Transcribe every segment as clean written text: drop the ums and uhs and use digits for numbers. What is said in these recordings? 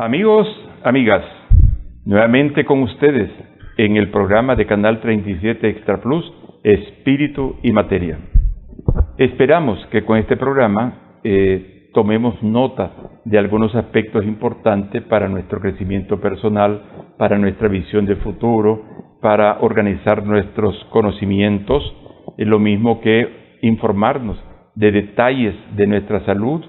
Amigos, amigas, nuevamente con ustedes en el programa de Canal 37 Extra Plus, Espíritu y Materia. Esperamos que con este programa tomemos nota de algunos aspectos importantes para nuestro crecimiento personal, para nuestra visión de futuro, para organizar nuestros conocimientos, lo mismo que informarnos de detalles de nuestra salud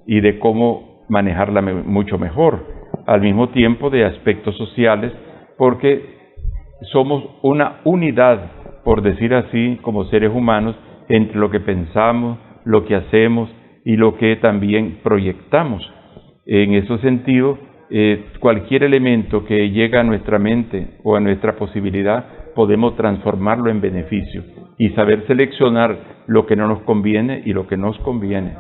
y de cómo manejarla mucho mejor, al mismo tiempo de aspectos sociales, porque somos una unidad, por decir así, como seres humanos, entre lo que pensamos, lo que hacemos y lo que también proyectamos. En ese sentido, cualquier elemento que llega a nuestra mente o a nuestra posibilidad, podemos transformarlo en beneficio y saber seleccionar lo que no nos conviene y lo que nos conviene.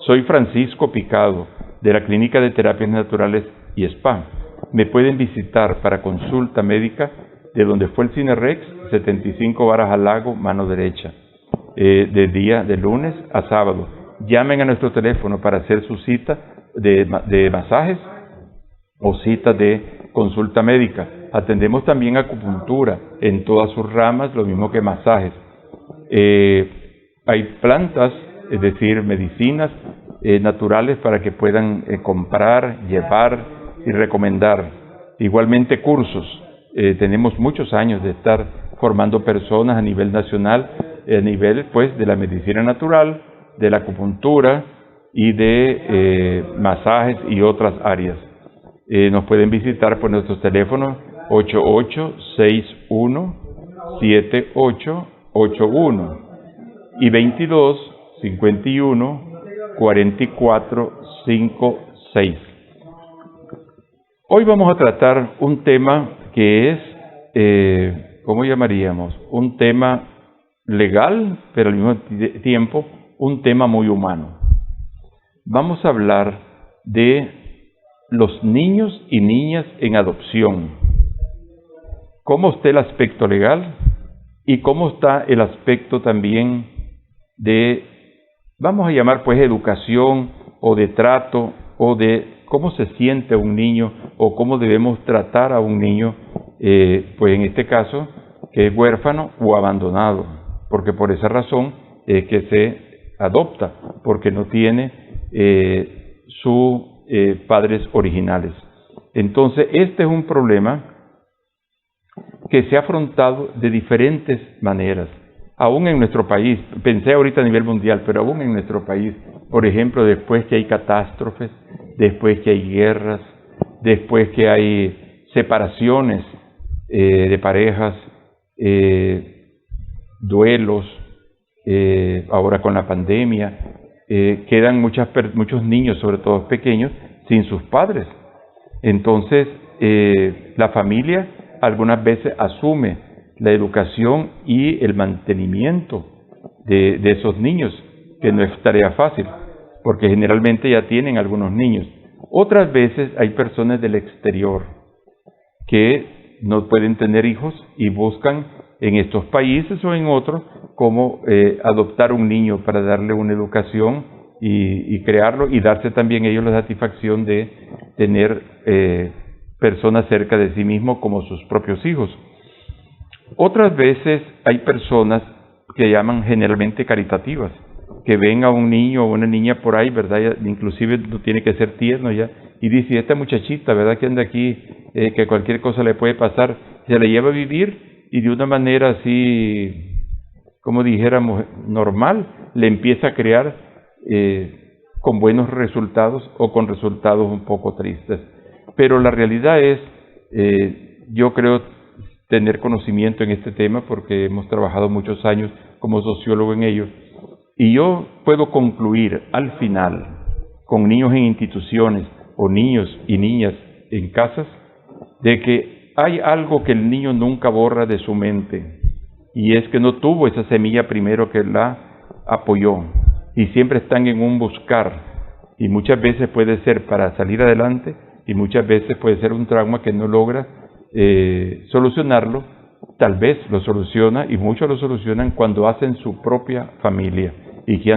Soy Francisco Picado, de la Clínica de Terapias Naturales y Spa. Me pueden visitar para consulta médica de donde fue el Cinerex, 75 Varas al Lago, mano derecha, de lunes a sábado. Llamen a nuestro teléfono para hacer su cita de masajes o cita de consulta médica. Atendemos también acupuntura en todas sus ramas, lo mismo que masajes. Hay plantas, es decir, medicinas naturales para que puedan comprar, llevar y recomendar. Igualmente cursos. Tenemos muchos años de estar formando personas a nivel nacional, a nivel pues de la medicina natural, de la acupuntura y de masajes y otras áreas. Nos pueden visitar por nuestros teléfonos 8861-7881 y 22-51-44-56. Hoy vamos a tratar un tema que es, ¿cómo llamaríamos? Un tema legal, pero al mismo tiempo un tema muy humano. Vamos a hablar de los niños y niñas en adopción. ¿Cómo está el aspecto legal? Y cómo está el aspecto también de, vamos a llamar pues educación o de trato o de cómo se siente un niño o cómo debemos tratar a un niño, pues en este caso, que es huérfano o abandonado, porque por esa razón es que se adopta, porque no tiene sus padres originales. Entonces, este es un problema que se ha afrontado de diferentes maneras, aún en nuestro país. Pensé ahorita a nivel mundial, pero aún en nuestro país, por ejemplo, después que hay catástrofes, después que hay guerras, después que hay separaciones de parejas, duelos, ahora con la pandemia, quedan muchos niños, sobre todo pequeños, sin sus padres. Entonces, la familia algunas veces asume la educación y el mantenimiento de esos niños, que no es tarea fácil, porque generalmente ya tienen algunos niños. Otras veces hay personas del exterior que no pueden tener hijos y buscan en estos países o en otros cómo adoptar un niño para darle una educación y crearlo y darse también ellos la satisfacción de tener personas cerca de sí mismo como sus propios hijos. Otras veces hay personas que llaman generalmente caritativas, que ven a un niño o una niña por ahí, ¿verdad? Inclusive no tiene que ser tierno ya, y dice, esta muchachita, ¿verdad? Que anda aquí, que cualquier cosa le puede pasar, se la lleva a vivir y de una manera así, como dijéramos, normal, le empieza a crear con buenos resultados o con resultados un poco tristes. Pero la realidad es, yo creo tener conocimiento en este tema porque hemos trabajado muchos años como sociólogo en ello, y yo puedo concluir al final con niños en instituciones o niños y niñas en casas de que hay algo que el niño nunca borra de su mente, y es que no tuvo esa semilla primero que la apoyó, y siempre están en un buscar, y muchas veces puede ser para salir adelante y muchas veces puede ser un trauma que no logra solucionarlo. Tal vez lo soluciona, y muchos lo solucionan cuando hacen su propia familia y que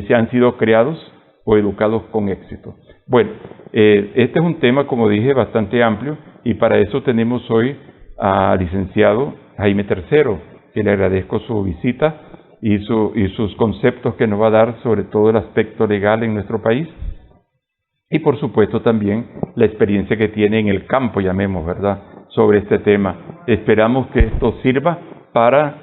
se han sido creados o educados con éxito. Bueno, este es un tema, como dije, bastante amplio y para eso tenemos hoy al licenciado Jaime Tercero, que le agradezco su visita y sus conceptos que nos va a dar sobre todo el aspecto legal en nuestro país y por supuesto también la experiencia que tiene en el campo, llamemos, ¿verdad?, sobre este tema. Esperamos que esto sirva para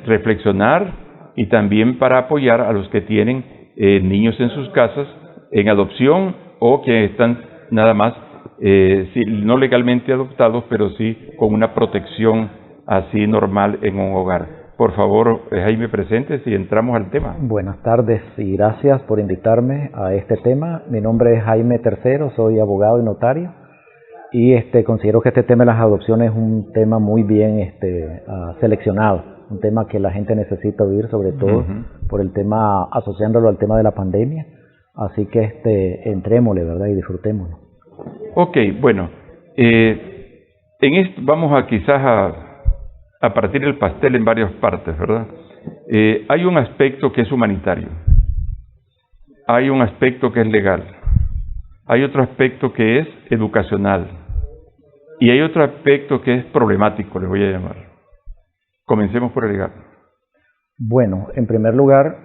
reflexionar y también para apoyar a los que tienen niños en sus casas en adopción o que están nada más no legalmente adoptados, pero sí con una protección así normal en un hogar. Por favor, Jaime, presente si entramos al tema. Buenas tardes y gracias por invitarme a este tema. Mi nombre es Jaime Tercero, soy abogado y notario y considero que este tema de las adopciones es un tema muy bien seleccionado, un tema que la gente necesita oír, sobre todo por el tema, asociándolo al tema de la pandemia. Así que entrémosle, ¿verdad? Y disfrutémoslo. Ok, bueno, en esto vamos a quizás a partir del pastel en varias partes, ¿verdad? Hay un aspecto que es humanitario, hay un aspecto que es legal, hay otro aspecto que es educacional y hay otro aspecto que es problemático, le voy a llamar. Comencemos por el legal. Bueno, en primer lugar,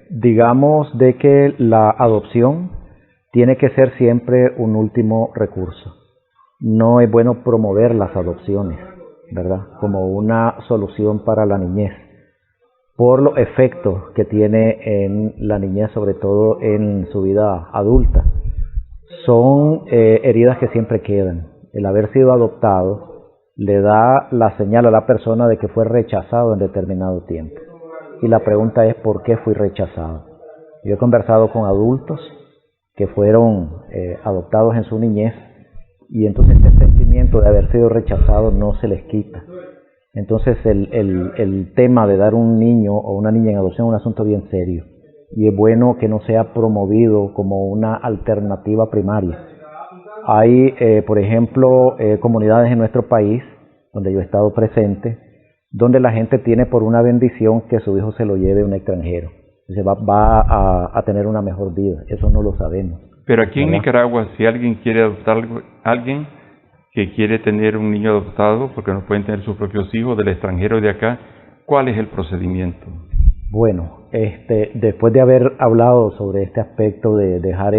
digamos de que la adopción tiene que ser siempre un último recurso. No es bueno promover las adopciones, ¿verdad?, como una solución para la niñez, por los efectos que tiene en la niñez, sobre todo en su vida adulta. Son heridas que siempre quedan. El haber sido adoptado le da la señal a la persona de que fue rechazado en determinado tiempo. Y la pregunta es, ¿por qué fui rechazado? Yo he conversado con adultos que fueron adoptados en su niñez y entonces este sentimiento de haber sido rechazado no se les quita. Entonces el tema de dar un niño o una niña en adopción es un asunto bien serio y es bueno que no sea promovido como una alternativa primaria. Hay, por ejemplo, comunidades en nuestro país donde yo he estado presente, donde la gente tiene por una bendición que su hijo se lo lleve un extranjero. Se va a tener una mejor vida. Eso no lo sabemos. Pero aquí en ¿verdad? Nicaragua, si alguien quiere adoptar alguien que quiere tener un niño adoptado, porque no pueden tener sus propios hijos del extranjero de acá, ¿cuál es el procedimiento? Bueno, después de haber hablado sobre este aspecto de dejar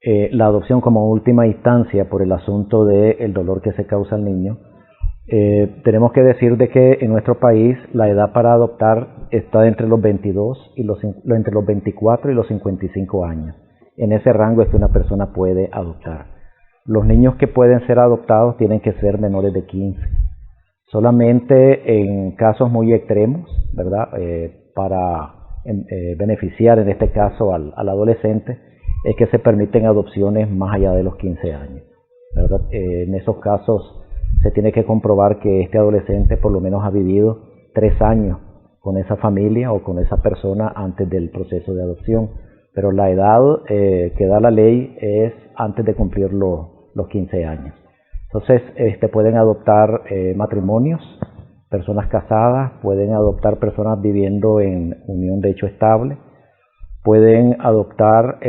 la adopción como última instancia por el asunto del dolor que se causa al niño, tenemos que decir de que en nuestro país la edad para adoptar está entre los 22 y entre los 24 y los 55 años. En ese rango es que una persona puede adoptar. Los niños que pueden ser adoptados tienen que ser menores de 15. Solamente en casos muy extremos, ¿verdad?, para beneficiar en este caso al adolescente, es que se permiten adopciones más allá de los 15 años, ¿verdad? En esos casos se tiene que comprobar que este adolescente por lo menos ha vivido 3 años con esa familia o con esa persona antes del proceso de adopción. Pero la edad que da la ley es antes de cumplir los 15 años. Entonces, pueden adoptar matrimonios, personas casadas, pueden adoptar personas viviendo en unión de hecho estable, pueden adoptar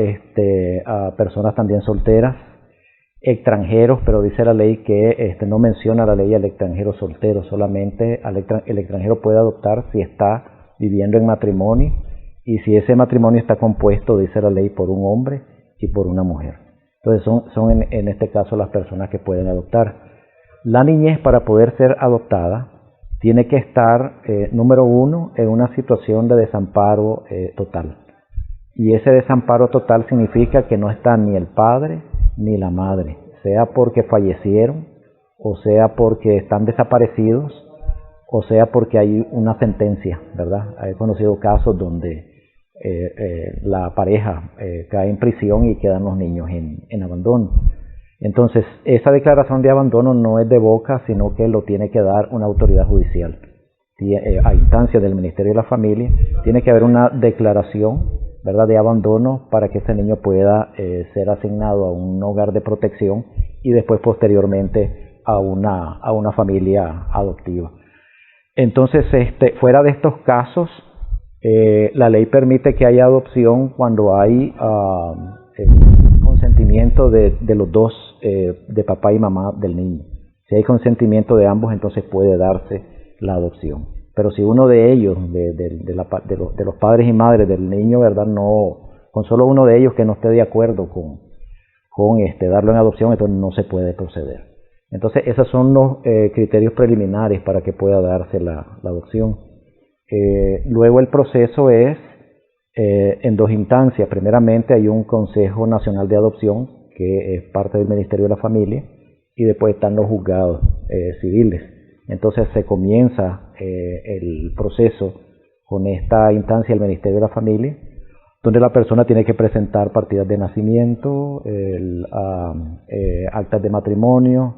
a personas también solteras, extranjeros, pero dice la ley que no menciona la ley al extranjero soltero, solamente el extranjero puede adoptar si está viviendo en matrimonio y si ese matrimonio está compuesto, dice la ley, por un hombre y por una mujer. Entonces son en este caso las personas que pueden adoptar. La niñez, para poder ser adoptada, tiene que estar, número uno, en una situación de desamparo total. Y ese desamparo total significa que no está ni el padre ni la madre, sea porque fallecieron, o sea porque están desaparecidos, o sea porque hay una sentencia, ¿verdad? He conocido casos donde la pareja cae en prisión y quedan los niños en abandono. Entonces, esa declaración de abandono no es de boca, sino que lo tiene que dar una autoridad judicial. A instancia del Ministerio de la Familia, tiene que haber una declaración, ¿verdad?, de abandono para que este niño pueda ser asignado a un hogar de protección y después posteriormente a una familia adoptiva. Entonces, fuera de estos casos, la ley permite que haya adopción cuando hay consentimiento de los dos, de papá y mamá del niño. Si hay consentimiento de ambos, entonces puede darse la adopción. Pero si uno de ellos, de los padres y madres del niño, ¿verdad?, no, con solo uno de ellos que no esté de acuerdo con darlo en adopción, entonces no se puede proceder. Entonces esos son los criterios preliminares para que pueda darse la adopción. Luego el proceso es en dos instancias. Primeramente hay un Consejo Nacional de Adopción, que es parte del Ministerio de la Familia, y después están los juzgados civiles. Entonces se comienza el proceso con esta instancia del Ministerio de la Familia, donde la persona tiene que presentar partidas de nacimiento, actas de matrimonio.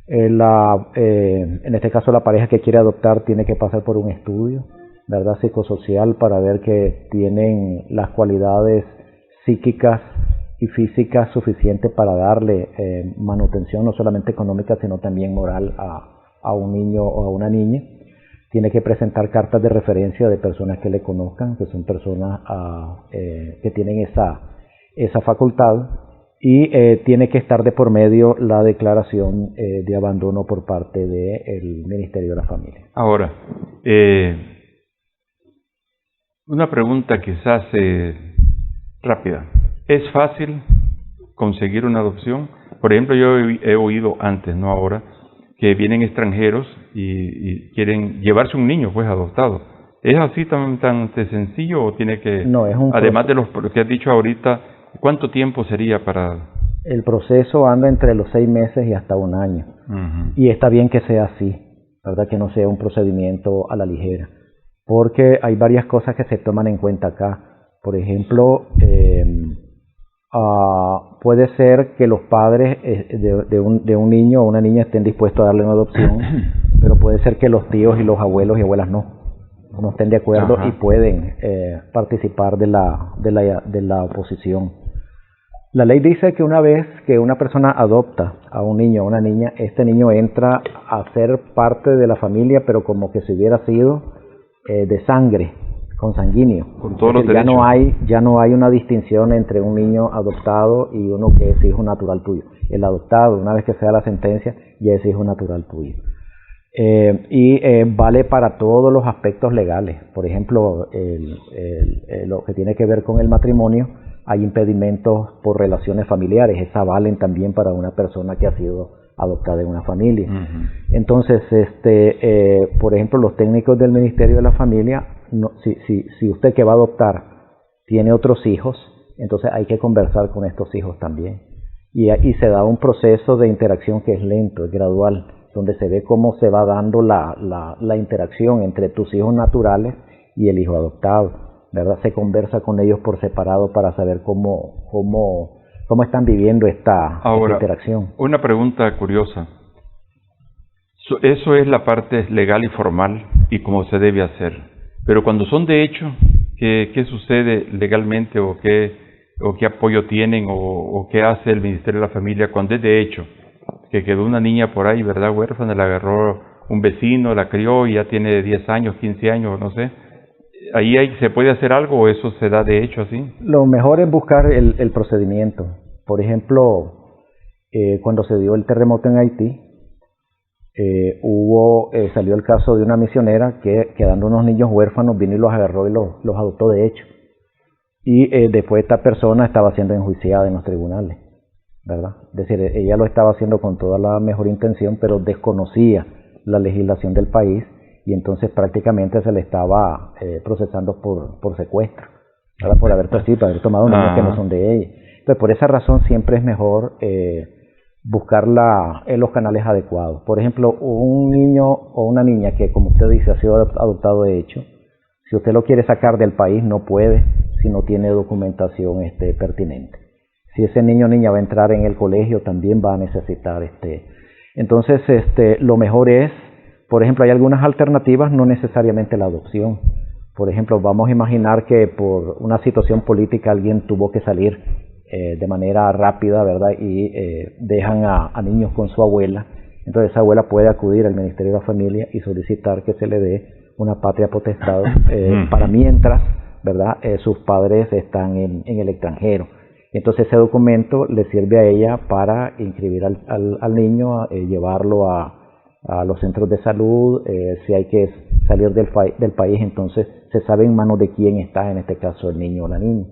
En este caso la pareja que quiere adoptar tiene que pasar por un estudio, ¿verdad?, psicosocial, para ver que tienen las cualidades psíquicas y físicas suficientes para darle manutención, no solamente económica, sino también moral a un niño o a una niña. Tiene que presentar cartas de referencia de personas que le conozcan, que son personas que tienen esa facultad, y tiene que estar de por medio la declaración de abandono por parte del Ministerio de la Familia. Ahora, una pregunta quizás rápida. ¿Es fácil conseguir una adopción? Por ejemplo, yo he oído antes, no ahora, que vienen extranjeros y quieren llevarse un niño pues adoptado. ¿Es así tan sencillo o tiene que, no, además de lo que has dicho ahorita, cuánto tiempo sería para...? El proceso anda entre los 6 meses y hasta 1 año. Uh-huh. Y está bien que sea así, ¿verdad?, que no sea un procedimiento a la ligera, porque hay varias cosas que se toman en cuenta acá. Por ejemplo, puede ser que los padres de un niño o una niña estén dispuestos a darle una adopción, pero puede ser que los tíos y los abuelos y abuelas no estén de acuerdo. Ajá. Y pueden participar de la oposición. La ley dice que una vez que una persona adopta a un niño o una niña, este niño entra a ser parte de la familia, pero como que si hubiera sido de sangre, consanguíneo. Con todos los derechos. Ya no hay una distinción entre un niño adoptado y uno que es hijo natural tuyo. El adoptado, una vez que sea la sentencia, ya es hijo natural tuyo. Vale para todos los aspectos legales. Por ejemplo, lo que tiene que ver con el matrimonio, hay impedimentos por relaciones familiares. Esas valen también para una persona que ha sido adoptada en una familia. Uh-huh. Entonces, por ejemplo, los técnicos del Ministerio de la Familia, si usted que va a adoptar tiene otros hijos, entonces hay que conversar con estos hijos también. Y se da un proceso de interacción que es lento, es gradual, donde se ve cómo se va dando la interacción entre tus hijos naturales y el hijo adoptado, ¿verdad? Se conversa con ellos por separado para saber cómo están viviendo esta interacción. Una pregunta curiosa. Eso es la parte legal y formal y cómo se debe hacer. Pero cuando son de hecho, ¿qué sucede legalmente o qué apoyo tienen o qué hace el Ministerio de la Familia cuando es de hecho? Que quedó una niña por ahí, ¿verdad?, huérfana, la agarró un vecino, la crió y ya tiene 10 años, 15 años, no sé. ¿Ahí se puede hacer algo o eso se da de hecho así? Lo mejor es buscar el procedimiento. Por ejemplo, cuando se dio el terremoto en Haití, salió el caso de una misionera que, quedando unos niños huérfanos, vino y los agarró y los adoptó de hecho. Y después esta persona estaba siendo enjuiciada en los tribunales, ¿verdad? Es decir, ella lo estaba haciendo con toda la mejor intención, pero desconocía la legislación del país y entonces prácticamente se le estaba procesando por secuestro, ¿verdad? Por haber tomado niños que no son de ella. Entonces, por esa razón siempre es mejor buscar los canales adecuados. Por ejemplo, un niño o una niña que, como usted dice, ha sido adoptado de hecho, si usted lo quiere sacar del país, no puede si no tiene documentación pertinente. Si ese niño o niña va a entrar en el colegio, también va a necesitar Entonces, lo mejor es, por ejemplo, hay algunas alternativas, no necesariamente la adopción. Por ejemplo, vamos a imaginar que por una situación política alguien tuvo que salir de manera rápida, ¿verdad? Y dejan a niños con su abuela. Entonces esa abuela puede acudir al Ministerio de la Familia y solicitar que se le dé una patria potestad para mientras, ¿verdad? Sus padres están en el extranjero. Entonces ese documento le sirve a ella para inscribir al niño, llevarlo a los centros de salud, si hay que salir del país, entonces se sabe en manos de quién está, en este caso el niño o la niña.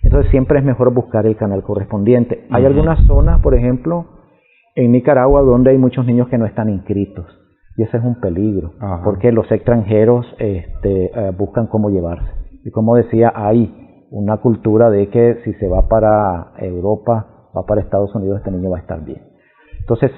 Entonces siempre es mejor buscar el canal correspondiente. Hay algunas zonas, por ejemplo, en Nicaragua, donde hay muchos niños que no están inscritos, y ese es un peligro, porque los extranjeros buscan cómo llevarse. Y como decía, hay una cultura de que si se va para Europa, va para Estados Unidos, este niño va a estar bien. Entonces,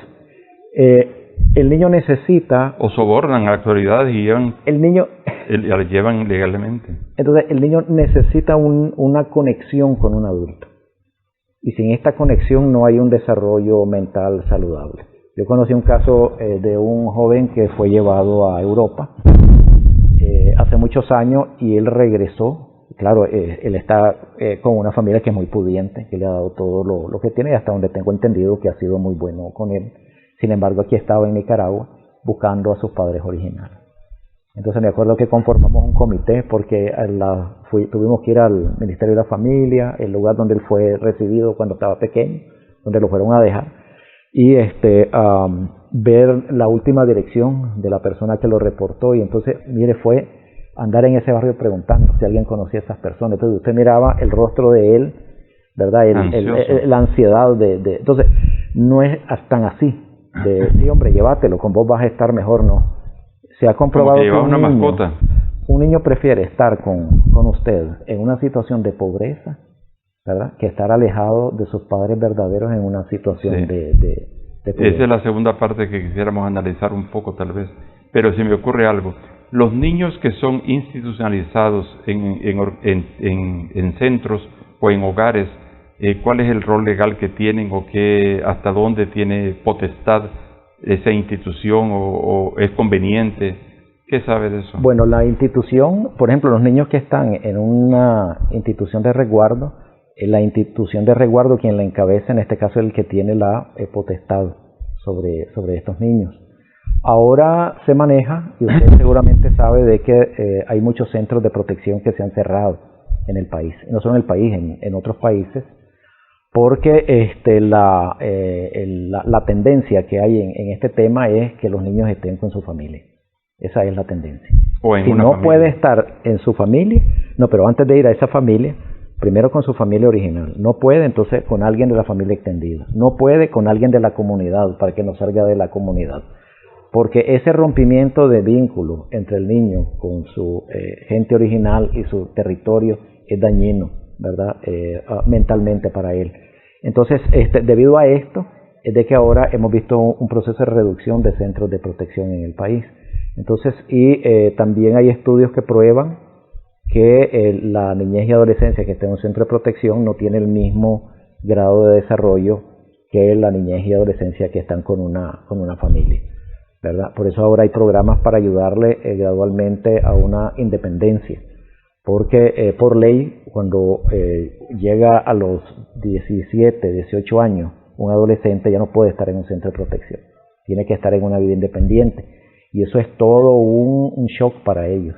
el niño necesita... O sobornan a las autoridades y llevan... El niño... la llevan legalmente. Entonces, el niño necesita una conexión con un adulto. Y sin esta conexión no hay un desarrollo mental saludable. Yo conocí un caso de un joven que fue llevado a Europa hace muchos años y él regresó. Claro, él está con una familia que es muy pudiente, que le ha dado todo lo que tiene, y hasta donde tengo entendido que ha sido muy bueno con él. Sin embargo, aquí estaba en Nicaragua buscando a sus padres originales. Entonces me acuerdo que conformamos un comité porque tuvimos que ir al Ministerio de la Familia, el lugar donde él fue recibido cuando estaba pequeño, donde lo fueron a dejar, y ver la última dirección de la persona que lo reportó. Y entonces, mire, fue andar en ese barrio preguntando si alguien conocía a esas personas. Entonces usted miraba el rostro de él, ¿verdad? La ansiedad entonces, no es tan así. Sí, hombre, llévatelo, con vos vas a estar mejor, no. Se ha comprobado que un niño prefiere estar con usted en una situación de pobreza, ¿verdad?, que estar alejado de sus padres verdaderos en una situación de pobreza. Esa es la segunda parte que quisiéramos analizar un poco, tal vez. Pero se me ocurre algo. Los niños que son institucionalizados en centros o en hogares, ¿cuál es el rol legal que tienen o hasta dónde tiene potestad esa institución o es conveniente? ¿Qué sabe de eso? Bueno, la institución, por ejemplo, los niños que están en una institución de resguardo, la institución de resguardo quien la encabeza, en este caso, es el que tiene la potestad sobre estos niños. Ahora se maneja, y usted seguramente sabe de que hay muchos centros de protección que se han cerrado en el país, no solo en el país, en otros países, porque la tendencia que hay en este tema es que los niños estén con su familia. Esa es la tendencia. Si no puede estar en su familia, no, pero antes de ir a esa familia, primero con su familia original. No puede, entonces con alguien de la familia extendida. No puede con alguien de la comunidad, para que no salga de la comunidad. Porque ese rompimiento de vínculo entre el niño con su gente original y su territorio es dañino, ¿verdad?, mentalmente para él. Entonces, debido a esto, es de que ahora hemos visto un proceso de reducción de centros de protección en el país. Entonces, también hay estudios que prueban que la niñez y adolescencia que está en un centro de protección no tiene el mismo grado de desarrollo que la niñez y adolescencia que están con una familia, ¿verdad? Por eso ahora hay programas para ayudarle gradualmente a una independencia. Porque por ley, cuando llega a los 17, 18 años, un adolescente ya no puede estar en un centro de protección. Tiene que estar en una vida independiente. Y eso es todo un shock para ellos.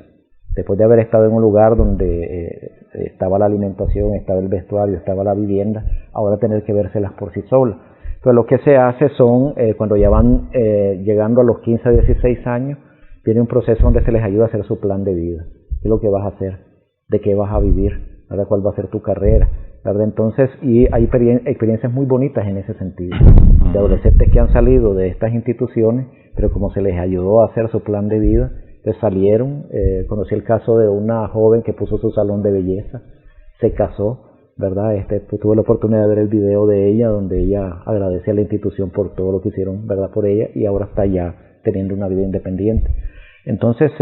Después de haber estado en un lugar donde estaba la alimentación, estaba el vestuario, estaba la vivienda, ahora tener que vérselas por sí solas. Entonces lo que se hace son, cuando ya van llegando a los 15, 16 años, viene un proceso donde se les ayuda a hacer su plan de vida. ¿Qué es lo que vas a hacer? ¿De qué vas a vivir? ¿Verdad? ¿Cuál va a ser tu carrera? ¿Verdad? Entonces, y hay experiencias muy bonitas en ese sentido, de adolescentes que han salido de estas instituciones, pero como se les ayudó a hacer su plan de vida, pues salieron. Conocí el caso de una joven que puso su salón de belleza, se casó, ¿verdad? Tuve la oportunidad de ver el video de ella, donde ella agradece a la institución por todo lo que hicieron, ¿verdad?, por ella, y ahora está ya teniendo una vida independiente. Entonces,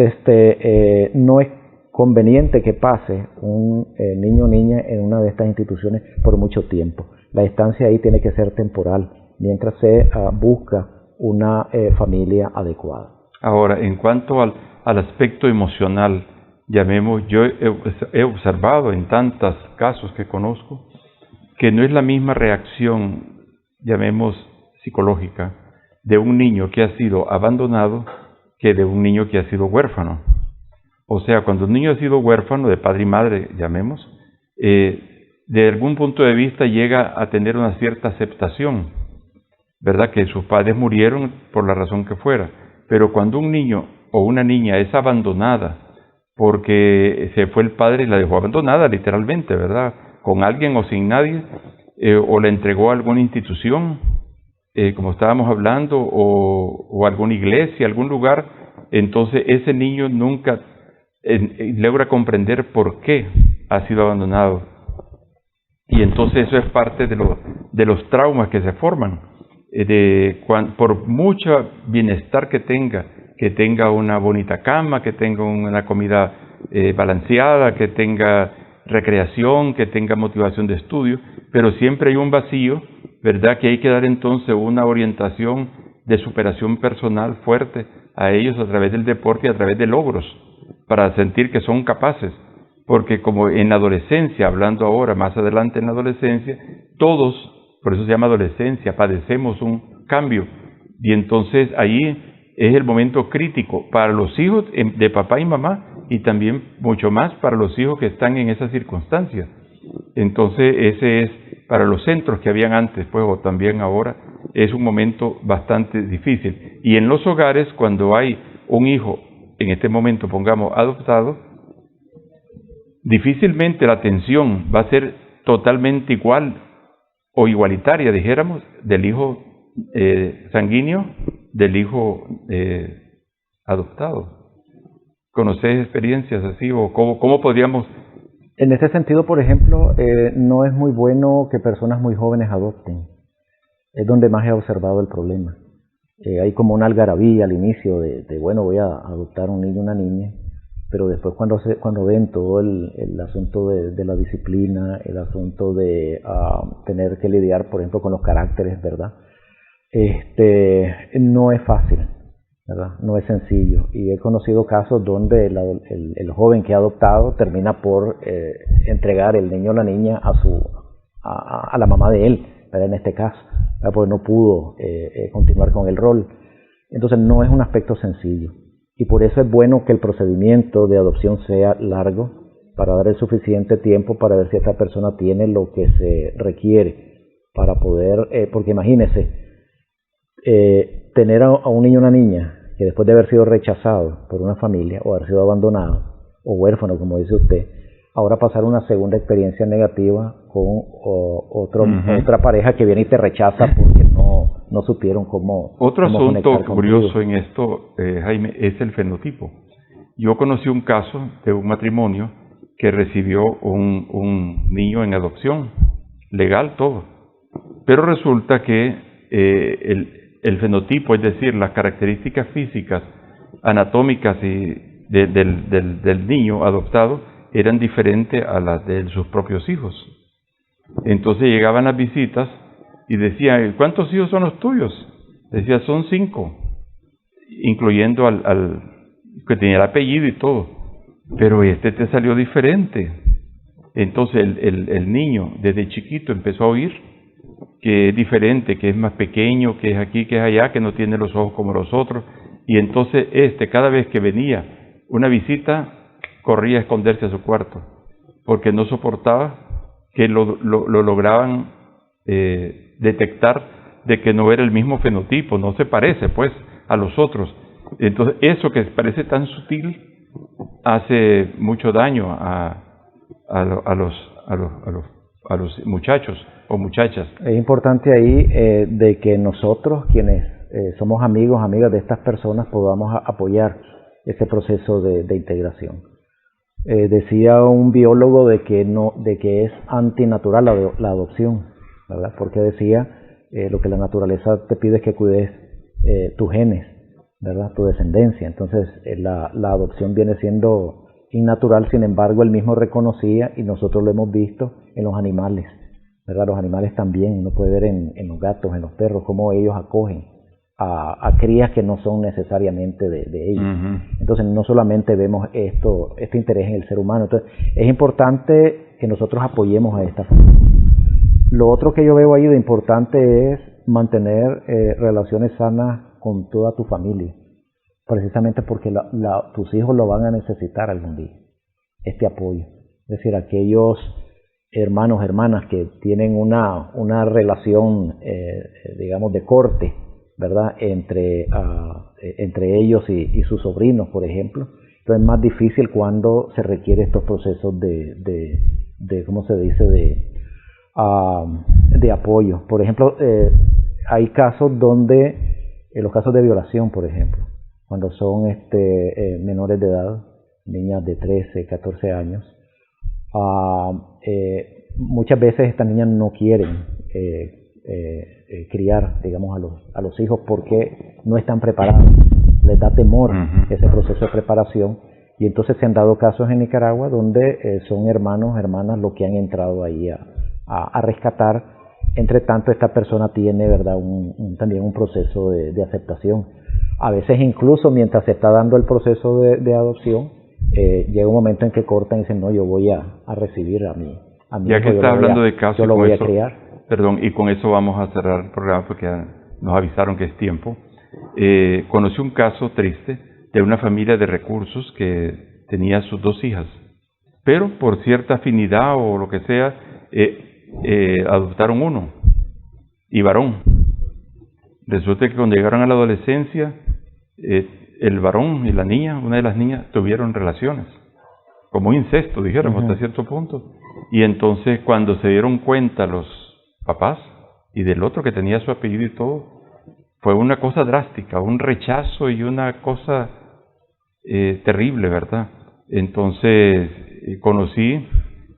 no es conveniente que pase un niño o niña en una de estas instituciones por mucho tiempo. La estancia ahí tiene que ser temporal, mientras se busca una familia adecuada. Ahora, en cuanto al aspecto emocional, yo he observado en tantos casos que conozco, que no es la misma reacción, psicológica, de un niño que ha sido abandonado que de un niño que ha sido huérfano. O sea, cuando un niño ha sido huérfano de padre y madre, de algún punto de vista llega a tener una cierta aceptación, ¿verdad? Que sus padres murieron por la razón que fuera. Pero cuando un niño o una niña es abandonada porque se fue el padre y la dejó abandonada literalmente, ¿verdad? Con alguien o sin nadie, o la entregó a alguna institución, como estábamos hablando, o alguna iglesia, algún lugar, entonces ese niño nunca logra comprender por qué ha sido abandonado. Y entonces eso es parte de los traumas que se forman. Por mucho bienestar que tenga una bonita cama, que tenga una comida balanceada, que tenga recreación, que tenga motivación de estudio, pero siempre hay un vacío, ¿verdad? Que hay que dar entonces una orientación de superación personal fuerte a ellos a través del deporte y a través de logros, para sentir que son capaces. Porque como en la adolescencia, hablando ahora, más adelante en la adolescencia, todos, por eso se llama adolescencia, padecemos un cambio. Y entonces ahí es el momento crítico para los hijos de papá y mamá, y también mucho más para los hijos que están en esas circunstancias. Entonces ese es, para los centros que habían antes, pues, o también ahora, es un momento bastante difícil. Y en los hogares, cuando hay un hijo, en este momento pongamos adoptado, difícilmente la atención va a ser totalmente igual o igualitaria, dijéramos, del hijo sanguíneo, del hijo adoptado. ¿Conoces experiencias así o cómo podríamos? En ese sentido, por ejemplo, no es muy bueno que personas muy jóvenes adopten. Es donde más he observado el problema. Hay como una algarabía al inicio de bueno, voy a adoptar un niño o una niña, pero después cuando ven todo el asunto de la disciplina, el asunto de tener que lidiar, por ejemplo, con los caracteres, ¿verdad? No es fácil, ¿verdad? No es sencillo. Y he conocido casos donde el joven que ha adoptado termina por entregar el niño o la niña a la mamá de él, ¿verdad? En este caso, ¿verdad? Porque no pudo continuar con el rol. Entonces no es un aspecto sencillo. Y por eso es bueno que el procedimiento de adopción sea largo, para dar el suficiente tiempo para ver si esta persona tiene lo que se requiere para poder, porque imagínese, tener a un niño o una niña que después de haber sido rechazado por una familia o haber sido abandonado o huérfano, como dice usted, ahora pasar una segunda experiencia negativa con otra pareja que viene y te rechaza porque no supieron cómo. Otro asunto curioso en esto, Jaime, es el fenotipo. Yo conocí un caso de un matrimonio que recibió un niño en adopción, legal todo, pero resulta que el fenotipo, es decir, las características físicas, anatómicas del niño adoptado, eran diferentes a las de sus propios hijos. Entonces llegaban las visitas y decían, ¿cuántos hijos son los tuyos? Decía, son 5, incluyendo al que tenía el apellido y todo. Pero te salió diferente. Entonces el niño desde chiquito empezó a oír que es diferente, que es más pequeño, que es aquí, que es allá, que no tiene los ojos como los otros. Y entonces cada vez que venía una visita, corría a esconderse a su cuarto, porque no soportaba que lo lograban detectar de que no era el mismo fenotipo, no se parece pues a los otros. Entonces eso que parece tan sutil hace mucho daño a los muchachos o muchachas. Es importante ahí de que nosotros, quienes somos amigos, amigas de estas personas, podamos apoyar ese proceso de integración. Decía un biólogo de que es antinatural la adopción, ¿verdad? Porque decía lo que la naturaleza te pide es que cuides tus genes, ¿verdad? Tu descendencia. Entonces la adopción viene siendo innatural, sin embargo él mismo reconocía, y nosotros lo hemos visto en los animales, ¿verdad? Los animales también, uno puede ver en los gatos, en los perros, cómo ellos acogen a crías que no son necesariamente de ellos. Uh-huh. Entonces no solamente vemos este interés en el ser humano. Entonces es importante que nosotros apoyemos a esta familia. Lo otro que yo veo ahí de importante es mantener relaciones sanas con toda tu familia, precisamente porque tus hijos lo van a necesitar algún día, este apoyo. Es decir, aquellos hermanos, hermanas que tienen una relación, digamos, de corte, ¿verdad? Entre ellos y sus sobrinos, por ejemplo. Entonces es más difícil cuando se requiere estos procesos de ¿cómo se dice?, de apoyo. Por ejemplo, hay casos donde, los casos de violación, por ejemplo, cuando son menores de edad, niñas de 13, 14 años, muchas veces estas niñas no quieren criar, digamos, a los hijos porque no están preparados, les da temor ese proceso de preparación, y entonces se han dado casos en Nicaragua donde son hermanos, hermanas los que han entrado ahí a rescatar. Entre tanto, esta persona tiene, ¿verdad?, también un proceso de aceptación. A veces incluso mientras se está dando el proceso de adopción, llega un momento en que cortan y dicen, no, yo voy a recibir a mi ya hijo, que está hablando de casos, yo lo voy a criar. Perdón, y con eso vamos a cerrar el programa porque nos avisaron que es tiempo. Conocí un caso triste de una familia de recursos que tenía sus 2 hijas, pero por cierta afinidad o lo que sea, adoptaron uno, y varón. Resulta que cuando llegaron a la adolescencia, el varón y la niña, una de las niñas, tuvieron relaciones, como un incesto, dijéramos, hasta cierto punto. Y entonces cuando se dieron cuenta los papás, y del otro que tenía su apellido y todo, fue una cosa drástica, un rechazo y una cosa terrible, ¿verdad? Entonces conocí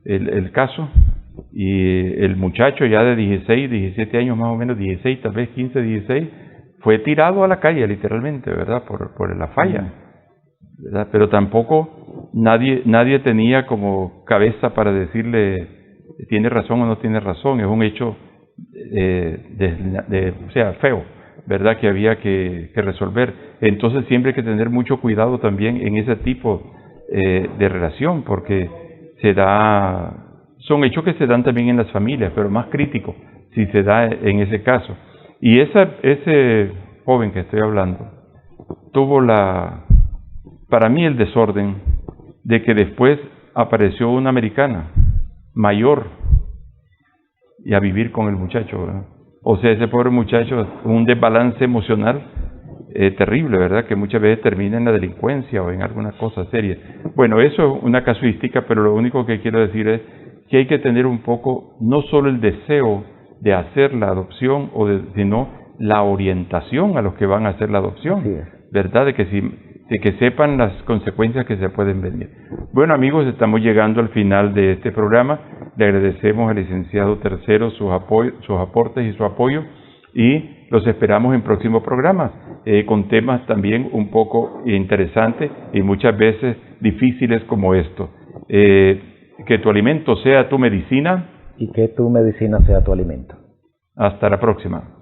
el caso, y el muchacho ya de 16, 17 años más o menos, 16, tal vez 15, 16, fue tirado a la calle literalmente, ¿verdad? Por la falla, ¿verdad? Pero tampoco nadie tenía como cabeza para decirle tiene razón o no tiene razón. Es un hecho o sea, feo, ¿verdad?, que había que resolver. Entonces siempre hay que tener mucho cuidado también en ese tipo de relación, porque son hechos que se dan también en las familias, pero más crítico si se da en ese caso. Y ese joven que estoy hablando tuvo para mí el desorden de que después apareció una americana mayor y a vivir con el muchacho, ¿verdad? O sea, ese pobre muchacho, un desbalance emocional terrible, ¿verdad?, que muchas veces termina en la delincuencia o en alguna cosa seria. Bueno, eso es una casuística, pero lo único que quiero decir es que hay que tener un poco, no solo el deseo de hacer la adopción, sino la orientación a los que van a hacer la adopción, ¿verdad?, de que sepan las consecuencias que se pueden venir. Bueno, amigos, estamos llegando al final de este programa. Le agradecemos al licenciado Tercero sus aportes y su apoyo, y los esperamos en próximos programas con temas también un poco interesantes y muchas veces difíciles como esto. Que tu alimento sea tu medicina y que tu medicina sea tu alimento. Hasta la próxima.